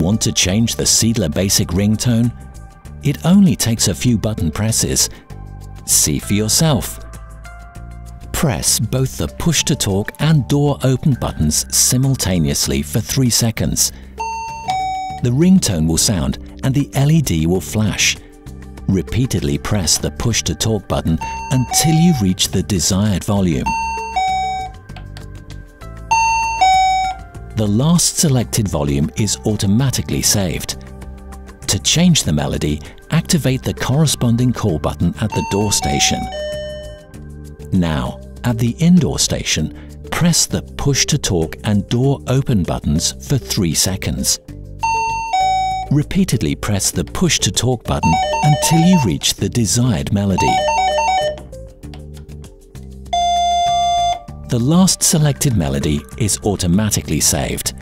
Want to change the Seidler Basic ringtone? It only takes a few button presses. See for yourself. Press both the push-to-talk and door open buttons simultaneously for 3 seconds. The ringtone will sound and the LED will flash. Repeatedly press the push-to-talk button until you reach the desired volume. The last selected volume is automatically saved. To change the melody, activate the corresponding call button at the door station. Now, at the indoor station, press the push-to-talk and door open buttons for 3 seconds. Repeatedly press the push-to-talk button until you reach the desired melody. The last selected melody is automatically saved